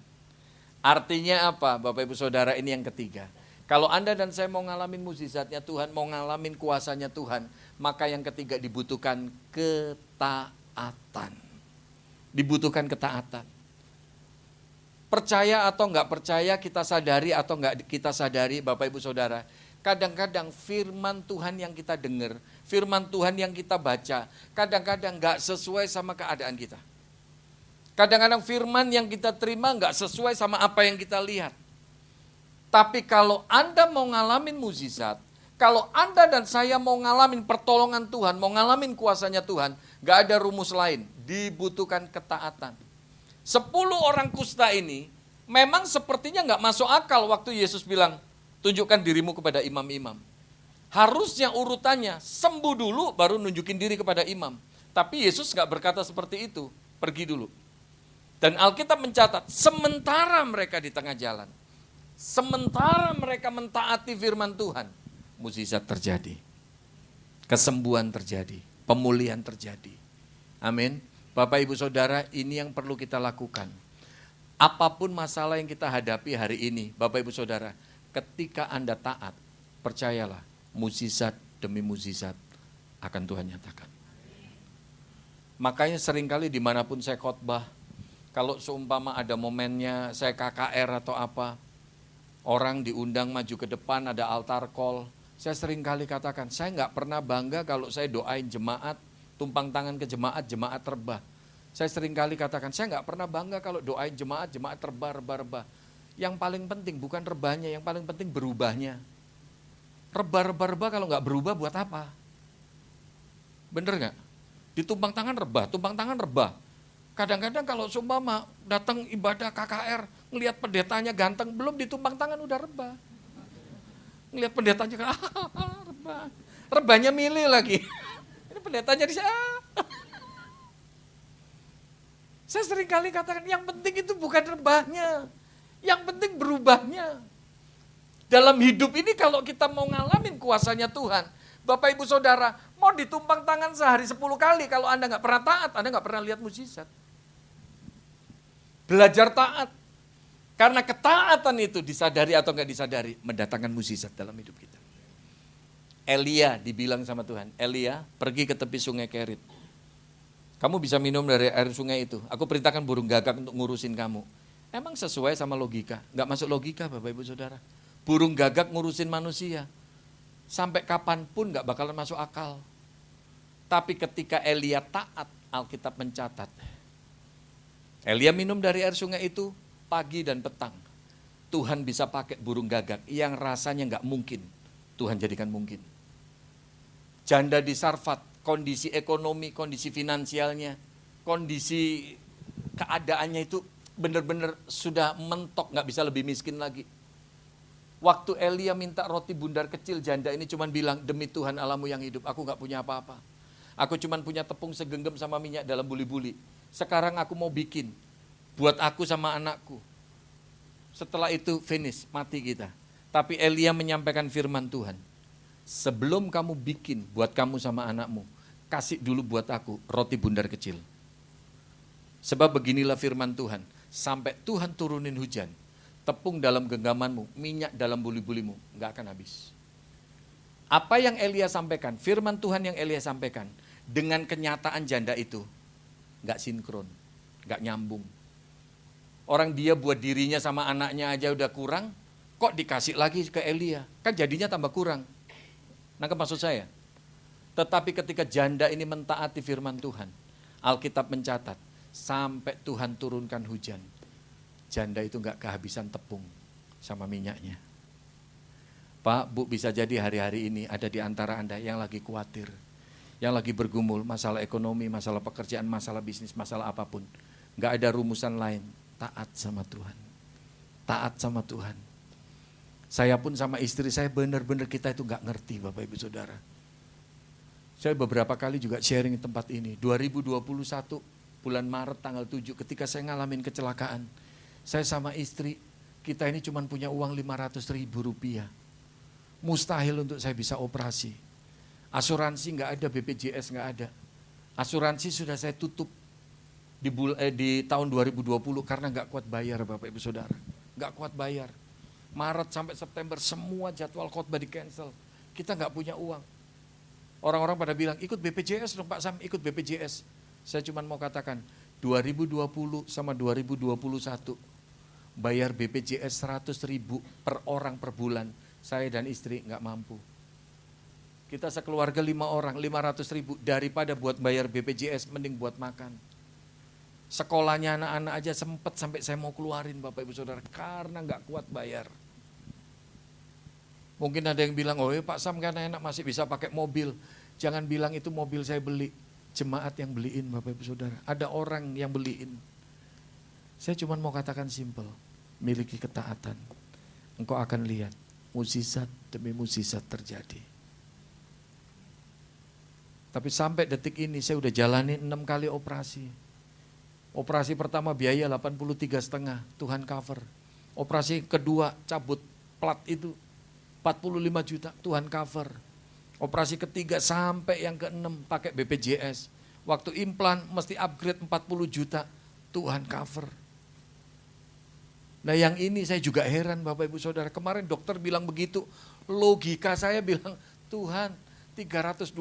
Artinya apa Bapak Ibu Saudara, ini yang ketiga. Kalau Anda dan saya mau ngalamin mukjizatnya Tuhan, mau ngalamin kuasanya Tuhan, maka yang ketiga dibutuhkan ketaatan. Dibutuhkan ketaatan. Percaya atau enggak percaya, kita sadari atau enggak kita sadari Bapak Ibu Saudara, kadang-kadang firman Tuhan yang kita dengar, firman Tuhan yang kita baca, kadang-kadang enggak sesuai sama keadaan kita. Kadang-kadang firman yang kita terima enggak sesuai sama apa yang kita lihat. Tapi kalau Anda mau ngalamin mukjizat, kalau Anda dan saya mau ngalamin pertolongan Tuhan, mau ngalamin kuasanya Tuhan, enggak ada rumus lain. dibutuhkan ketaatan. 10 orang kusta ini memang sepertinya nggak masuk akal waktu Yesus bilang, tunjukkan dirimu kepada imam-imam. Harusnya urutannya sembuh dulu baru nunjukin diri kepada imam. Tapi Yesus nggak berkata seperti itu, pergi dulu. Dan Alkitab mencatat, sementara mereka di tengah jalan, sementara mereka mentaati firman Tuhan, mukjizat terjadi, kesembuhan terjadi, pemulihan terjadi. Amin. Bapak Ibu Saudara, ini yang perlu kita lakukan. Apapun masalah yang kita hadapi hari ini, Bapak Ibu Saudara, ketika Anda taat, percayalah, mukjizat demi mukjizat akan Tuhan nyatakan. Makanya seringkali dimanapun saya khotbah, kalau seumpama ada momennya saya KKR atau apa, orang diundang maju ke depan, ada altar call, saya seringkali katakan, saya nggak pernah bangga kalau saya doain jemaat, tumpang tangan ke jemaat, jemaat rebah. Saya seringkali katakan, saya nggak pernah bangga kalau doain jemaat, jemaat rebah. Yang paling penting bukan rebahnya, yang paling penting berubahnya. Rebah kalau nggak berubah buat apa? Bener nggak? Ditumpang tangan rebah. Kadang-kadang kalau seumpama datang ibadah KKR, ngelihat pendetanya ganteng, belum ditumpang tangan udah rebah. Ngelihat pendetanya rebah. Rebahnya milih lagi. Ini pendetanya di sana. Saya sering kali katakan, yang penting itu bukan rebahnya, yang penting berubahnya. Dalam hidup ini kalau kita mau ngalamin kuasanya Tuhan, Bapak Ibu Saudara, mau ditumpang tangan sehari 10 kali, kalau Anda nggak pernah taat, Anda nggak pernah lihat mukjizat. Belajar taat, karena ketaatan itu disadari atau nggak disadari, mendatangkan mukjizat dalam hidup kita. Elia dibilang sama Tuhan, Elia pergi ke tepi sungai Kerit. Kamu bisa minum dari air sungai itu. Aku perintahkan burung gagak untuk ngurusin kamu. Emang sesuai sama logika? Nggak masuk logika Bapak Ibu Saudara. Burung gagak ngurusin manusia. Sampai kapanpun nggak bakalan masuk akal. Tapi ketika Elia taat, Alkitab mencatat. Elia minum dari air sungai itu pagi dan petang. Tuhan bisa pakai burung gagak yang rasanya nggak mungkin. Tuhan jadikan mungkin. Janda di Sarfat, kondisi ekonomi, kondisi finansialnya, kondisi keadaannya itu benar-benar sudah mentok, nggak bisa lebih miskin lagi. Waktu Elia minta roti bundar kecil, janda ini cuma bilang, demi Tuhan Allahmu yang hidup, aku nggak punya apa-apa. Aku cuma punya tepung segenggam sama minyak dalam buli-buli. Sekarang aku mau bikin, buat aku sama anakku. Setelah itu finish, mati kita. Tapi Elia menyampaikan firman Tuhan. Sebelum kamu bikin buat kamu sama anakmu, kasih dulu buat aku roti bundar kecil. Sebab beginilah firman Tuhan, sampai Tuhan turunin hujan, tepung dalam genggamanmu, minyak dalam buli-bulimu, nggak akan habis. Apa yang Elia sampaikan, firman Tuhan yang Elia sampaikan, dengan kenyataan janda itu, nggak sinkron, nggak nyambung. Orang dia buat dirinya sama anaknya aja udah kurang, kok dikasih lagi ke Elia, kan jadinya tambah kurang. Nangkep maksud saya? Tetapi ketika janda ini mentaati firman Tuhan, Alkitab mencatat, sampai Tuhan turunkan hujan, janda itu nggak kehabisan tepung sama minyaknya. Pak, Bu, bisa jadi hari-hari ini ada di antara Anda yang lagi khawatir, yang lagi bergumul, masalah ekonomi, masalah pekerjaan, masalah bisnis, masalah apapun. Nggak ada rumusan lain, taat sama Tuhan. Taat sama Tuhan. Saya pun sama istri saya benar-benar kita itu nggak ngerti Bapak Ibu Saudara. Saya beberapa kali juga sharing di tempat ini. 2021 bulan Maret tanggal 7 ketika saya ngalamin kecelakaan. Saya sama istri, kita ini cuma punya uang 500.000 rupiah. Mustahil untuk saya bisa operasi. Asuransi nggak ada, BPJS nggak ada. Asuransi sudah saya tutup di tahun 2020 karena nggak kuat bayar Bapak Ibu Saudara. Nggak kuat bayar. Maret sampai September semua jadwal khotbah di cancel. Kita nggak punya uang. Orang-orang pada bilang, ikut BPJS dong Pak Sam, ikut BPJS. Saya cuma mau katakan, 2020 sama 2021, bayar BPJS 100.000 per orang per bulan. Saya dan istri nggak mampu. Kita sekeluarga 5 orang, 500.000, daripada buat bayar BPJS, mending buat makan. Sekolahnya anak-anak aja sempet sampai saya mau keluarin Bapak Ibu Saudara, karena nggak kuat bayar. Mungkin ada yang bilang, oh ya Pak Sam karena enak masih bisa pakai mobil. Jangan bilang itu mobil saya beli. jemaat yang beliin Bapak Ibu Saudara. Ada orang yang beliin. Saya cuma mau katakan simpel. Miliki ketaatan. Engkau akan lihat mukjizat demi mukjizat terjadi. Tapi sampai detik ini saya udah jalani 6 kali operasi. Operasi pertama biaya 83,5, Tuhan cover. Operasi kedua cabut plat itu 45 juta, Tuhan cover. Operasi ketiga sampai yang ke-6 pakai BPJS. Waktu implan mesti upgrade 40 juta, Tuhan cover. Nah yang ini saya juga heran Bapak Ibu Saudara. Kemarin dokter bilang begitu, logika saya bilang Tuhan 320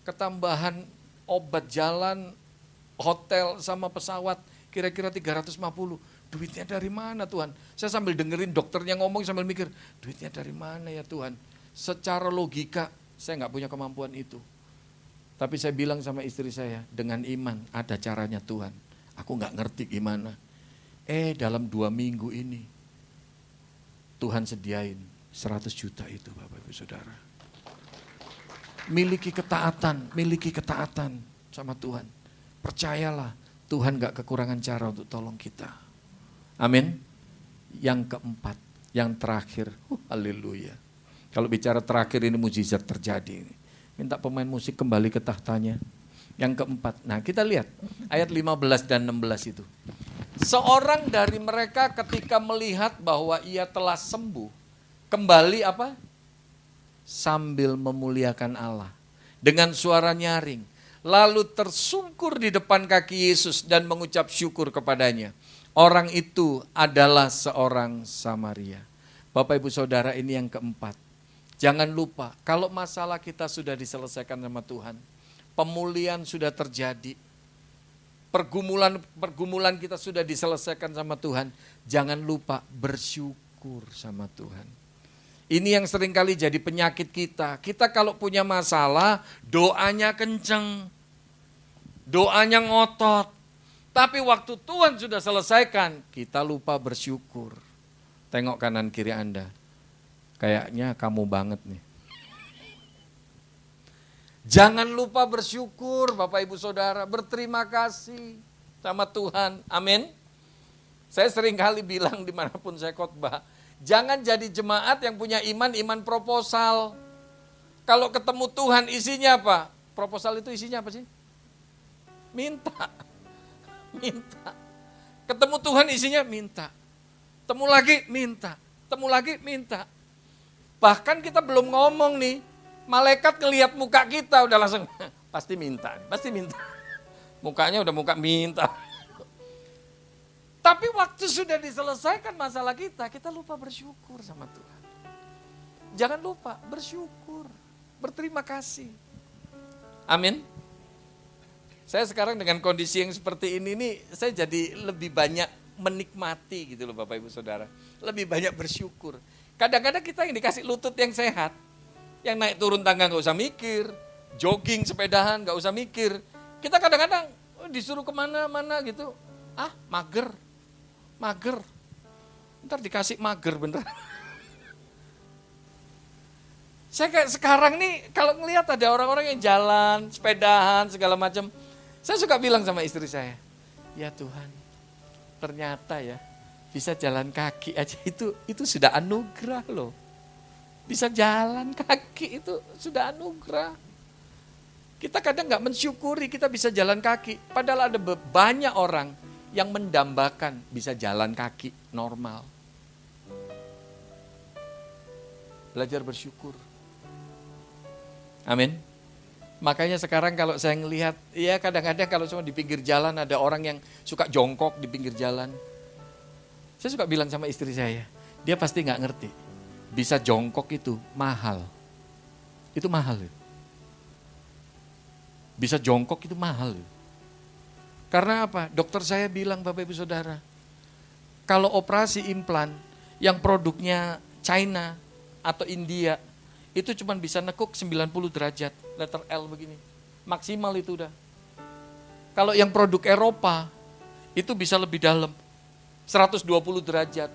ketambahan obat jalan, hotel sama pesawat kira-kira 350. Duitnya dari mana Tuhan? Saya sambil dengerin dokternya ngomong sambil mikir, duitnya dari mana ya Tuhan? Secara logika saya nggak punya kemampuan itu. Tapi saya bilang sama istri saya, dengan iman ada caranya Tuhan. Aku nggak ngerti gimana. Dalam 2 minggu ini Tuhan sediain 100 juta itu Bapak Ibu Saudara. Miliki ketaatan sama Tuhan. Percayalah Tuhan gak kekurangan cara untuk tolong kita. Amin. Yang keempat, yang terakhir, haleluya. Kalau bicara terakhir ini mujizat terjadi. Minta pemain musik kembali ke tahtanya. Yang keempat, nah kita lihat ayat 15 dan 16 itu. Seorang dari mereka ketika melihat bahwa ia telah sembuh, kembali apa? Sambil memuliakan Allah. Dengan suara nyaring. Lalu tersungkur di depan kaki Yesus dan mengucap syukur kepadanya. Orang itu adalah seorang Samaria. Bapak Ibu Saudara, ini yang keempat. Jangan lupa, kalau masalah kita sudah diselesaikan sama Tuhan, pemulihan sudah terjadi, pergumulan kita sudah diselesaikan sama Tuhan, jangan lupa bersyukur sama Tuhan. Ini yang seringkali jadi penyakit kita. Kita kalau punya masalah, doanya kenceng, doanya ngotot. Tapi waktu Tuhan sudah selesaikan, kita lupa bersyukur. Tengok kanan kiri Anda. Kayaknya kamu banget nih. Jangan lupa bersyukur Bapak Ibu Saudara. Berterima kasih sama Tuhan. Amin. Saya sering kali bilang dimanapun saya khotbah. Jangan jadi jemaat yang punya iman proposal. Kalau ketemu Tuhan isinya apa? Proposal itu isinya apa sih? Minta. Ketemu Tuhan isinya minta. Temu lagi minta. Temu lagi minta. Bahkan kita belum ngomong nih. Malaikat ngelihat muka kita udah langsung pasti minta. Mukanya udah muka minta. Tapi waktu sudah diselesaikan masalah kita lupa bersyukur sama Tuhan. Jangan lupa bersyukur, berterima kasih. Amin. Saya sekarang dengan kondisi yang seperti ini nih, saya jadi lebih banyak menikmati gitu loh Bapak Ibu Saudara. Lebih banyak bersyukur. Kadang-kadang kita yang dikasih lutut yang sehat, yang naik turun tangga gak usah mikir, jogging, sepedahan gak usah mikir. Kita kadang-kadang disuruh kemana-mana gitu, mager. Ntar dikasih mager bener. Saya kayak sekarang nih kalau ngelihat ada orang-orang yang jalan, sepedahan, segala macam. Saya suka bilang sama istri saya, ya Tuhan ternyata ya bisa jalan kaki aja itu sudah anugerah loh. Bisa jalan kaki itu sudah anugerah. Kita kadang gak mensyukuri kita bisa jalan kaki. Padahal ada banyak orang yang mendambakan bisa jalan kaki normal. Belajar bersyukur. Amin. Makanya sekarang kalau saya ngelihat, ya kadang-kadang kalau cuma di pinggir jalan ada orang yang suka jongkok di pinggir jalan. Saya suka bilang sama istri saya, dia pasti gak ngerti. Bisa jongkok itu mahal. Itu mahal. Bisa jongkok itu mahal. Karena apa? Dokter saya bilang Bapak Ibu Saudara, kalau operasi implan yang produknya China atau India, itu cuma bisa nekuk 90 derajat, letter L begini. Maksimal itu udah. Kalau yang produk Eropa, itu bisa lebih dalam, 120 derajat.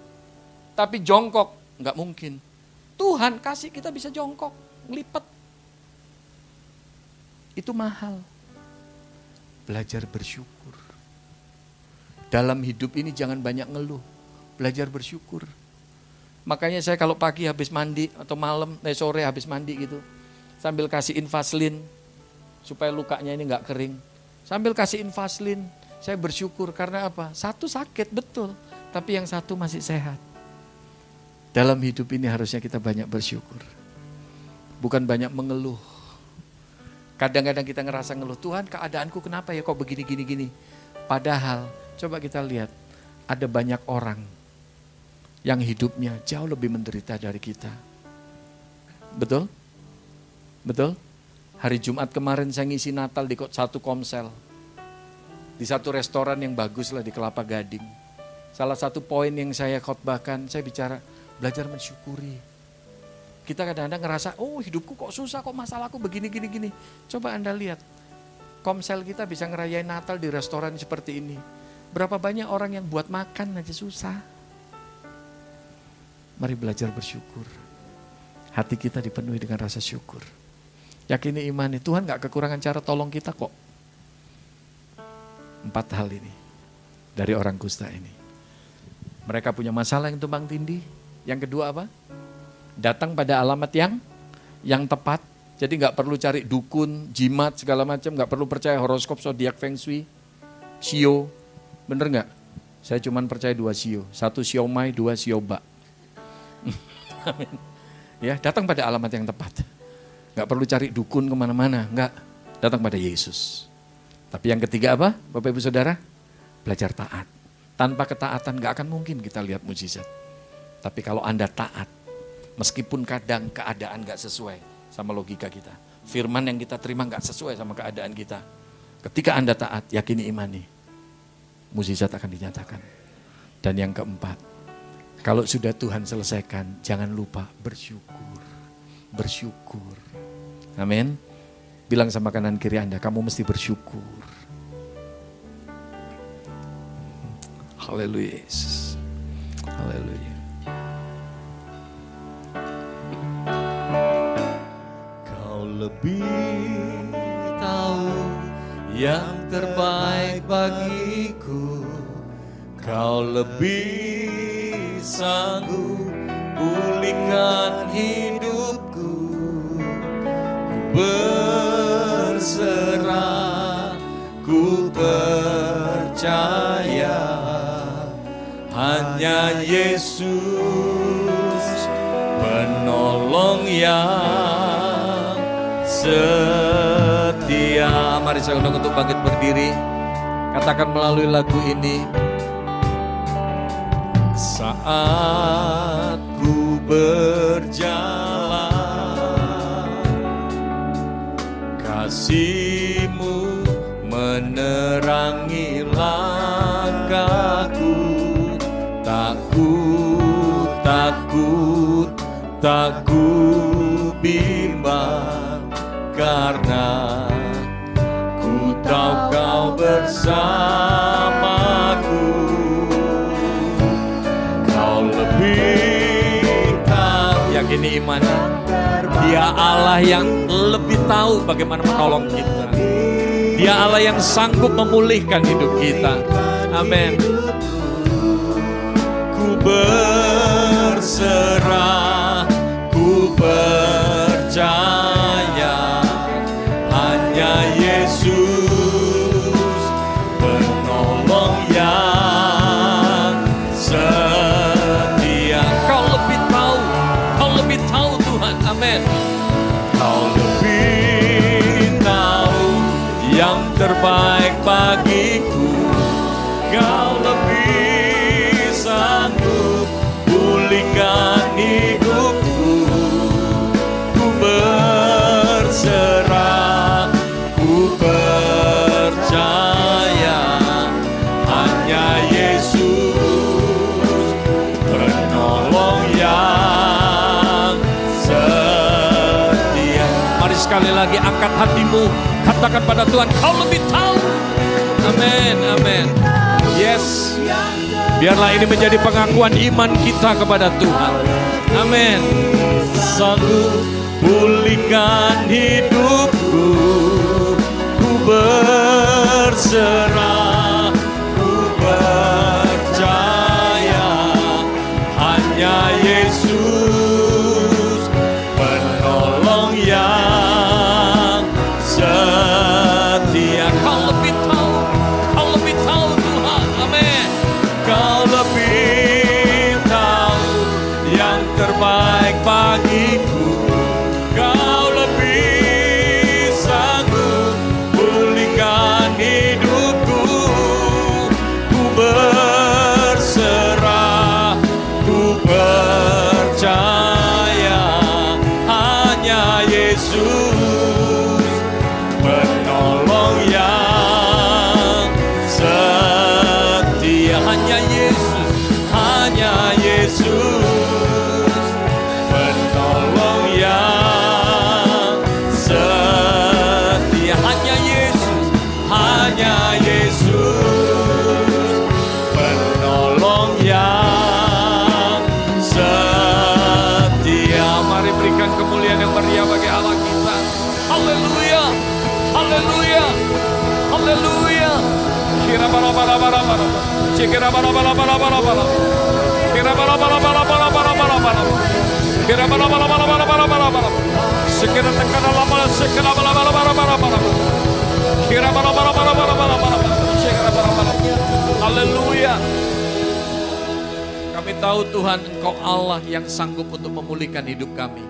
Tapi jongkok, nggak mungkin. Tuhan kasih kita bisa jongkok, ngelipet. Itu mahal. belajar bersyukur. Dalam hidup ini jangan banyak ngeluh, belajar bersyukur. Makanya saya kalau pagi habis mandi atau sore habis mandi gitu, sambil kasihin Vaselin supaya lukanya ini nggak kering. Sambil kasihin Vaselin, saya bersyukur karena apa? Satu sakit betul, tapi yang satu masih sehat. Dalam hidup ini harusnya kita banyak bersyukur, bukan banyak mengeluh. Kadang-kadang kita ngerasa ngeluh, Tuhan keadaanku kenapa ya kok begini. Padahal coba kita lihat, ada banyak orang yang hidupnya jauh lebih menderita dari kita. Betul? Betul? Hari Jumat kemarin saya ngisi Natal di satu komsel. Di satu restoran yang bagus lah di Kelapa Gading. Salah satu poin yang saya khotbahkan, saya bicara belajar mensyukuri. Kita kadang-kadang ngerasa, oh hidupku kok susah, kok masalahku begini. Coba Anda lihat, komsel kita bisa ngerayain Natal di restoran seperti ini. Berapa banyak orang yang buat makan aja susah. Mari belajar bersyukur. Hati kita dipenuhi dengan rasa syukur. Yakini imani, Tuhan gak kekurangan cara tolong kita kok. 4 hal ini dari orang kusta ini. Mereka punya masalah yang tumpang tindih. Yang kedua apa? Datang pada alamat yang tepat. Jadi gak perlu cari dukun, jimat, segala macam. Gak perlu percaya horoskop, zodiak, feng shui, sio. Bener gak? Saya cuma percaya 2 sio. 1 siomay, 2 sioba. Amin. Ya, datang pada alamat yang tepat. Gak perlu cari dukun kemana-mana. Enggak, datang pada Yesus. Tapi yang ketiga apa? Bapak Ibu Saudara, belajar taat. Tanpa ketaatan gak akan mungkin kita lihat mujizat. Tapi kalau Anda taat, meskipun kadang keadaan gak sesuai sama logika kita. Firman yang kita terima gak sesuai sama keadaan kita. Ketika Anda taat, yakini imani, mujizat akan dinyatakan. Dan yang keempat, kalau sudah Tuhan selesaikan, jangan lupa bersyukur. Bersyukur. Amin. Bilang sama kanan kiri Anda, kamu mesti bersyukur. Haleluya Yesus. Haleluya. Kau lebih tahu yang terbaik bagiku. Kau lebih sanggup pulihkan hidupku. Berserah, ku percaya, hanya Yesus penolong yang setia. Mari saya undang untuk bangkit berdiri. Katakan melalui lagu ini. Saat ku berjalan, kasih-Mu menerangi langkahku. Tak ku bimbang, karena ku tahu Kau bersamaku. Kau lebih tahu, yakini iman, Dia Allah yang lebih tahu bagaimana menolong kita. Dia Allah yang sanggup memulihkan hidup kita. Amin. Ku berserah, ku percaya, hanya Yesus penolong yang setia. Kau lebih tahu Tuhan. Amin. Kau lebih tahu yang terbaik bagiku. Kau lebih sanggup pulihkan hidupku. Ku berserah, ku percaya, hanya Yesus penolong yang setia. Mari sekali lagi angkat hatimu, katakan pada Tuhan, Kau lebih tahu. Amin, amin. Yes. Biarlah ini menjadi pengakuan iman kita kepada Tuhan. Amin. Sanggup pulihkan hidupku. Ku berserah, Haleluya. Haleluya. Kira bara bara bara bara. Kira bara bara bara bara bara. Kira bara bara bara bara bara bara bara. Kira bara bara bara bara bara bara bara. Sekira tekana lama sekira bara bara bara bara bara. Kira bara bara bara bara bara bara. Sekira bara bara. Haleluya. Kami tahu Tuhan, Engkau Allah yang sanggup untuk memulihkan hidup kami.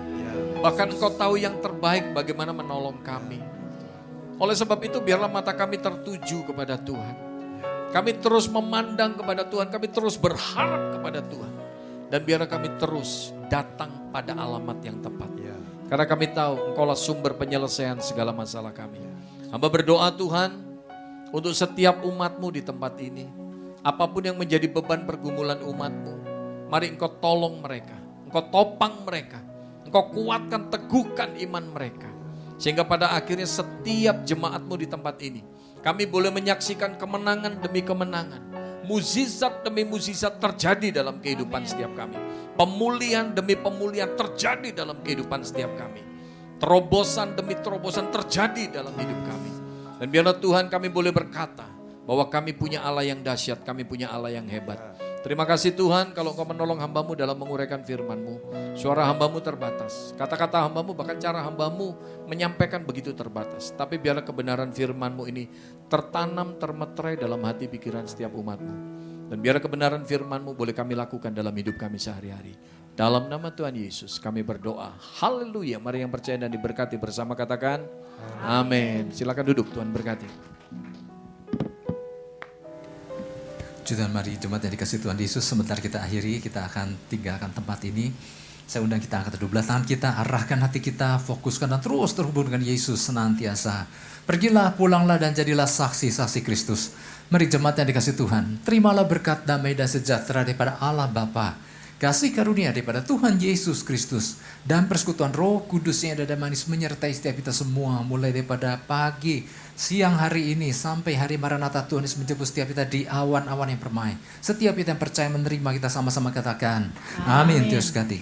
Bahkan Engkau tahu yang terbaik bagaimana menolong kami. Oleh sebab itu biarlah mata kami tertuju kepada Tuhan. Kami terus memandang kepada Tuhan, kami terus berharap kepada Tuhan. Dan biarlah kami terus datang pada alamat yang tepat. Karena kami tahu Engkaulah sumber penyelesaian segala masalah kami. Hamba berdoa Tuhan untuk setiap umat-Mu di tempat ini. Apapun yang menjadi beban pergumulan umat-Mu, mari Engkau tolong mereka, Engkau topang mereka, Engkau kuatkan, teguhkan iman mereka. Sehingga pada akhirnya setiap jemaat-Mu di tempat ini, kami boleh menyaksikan kemenangan demi kemenangan. Mukjizat demi mukjizat terjadi dalam kehidupan setiap kami. Pemulihan demi pemulihan terjadi dalam kehidupan setiap kami. Terobosan demi terobosan terjadi dalam hidup kami. Dan biarlah Tuhan kami boleh berkata bahwa kami punya Allah yang dahsyat, kami punya Allah yang hebat. Terima kasih Tuhan kalau Engkau menolong hamba-Mu dalam menguraikan firman-Mu. Suara hamba-Mu terbatas. Kata-kata hamba-Mu bahkan cara hamba-Mu menyampaikan begitu terbatas. Tapi biarlah kebenaran firman-Mu ini tertanam, termeterai dalam hati pikiran setiap umat-Mu. Dan biarlah kebenaran firman-Mu boleh kami lakukan dalam hidup kami sehari-hari. Dalam nama Tuhan Yesus kami berdoa. Haleluya. Mari yang percaya dan diberkati bersama katakan amin. Silakan duduk, Tuhan berkati. Dan mari jemaat yang dikasih Tuhan Yesus, sebentar kita akhiri, kita akan tinggalkan tempat ini. Saya undang kita angkat kedua belah tangan kita, arahkan hati kita, fokuskan dan terus terhubung dengan Yesus senantiasa. Pergilah, pulanglah dan jadilah saksi-saksi Kristus. Mari jemaat yang dikasih Tuhan, terimalah berkat damai dan sejahtera daripada Allah Bapa, kasih karunia daripada Tuhan Yesus Kristus, dan persekutuan Roh Kudus yang ada dan manis menyertai setiap kita semua, mulai daripada pagi, siang hari ini sampai hari Maranatha Tuhan Yesus menjemput setiap kita di awan-awan yang permai. Setiap kita yang percaya menerima kita sama-sama katakan amin. Yesus kati.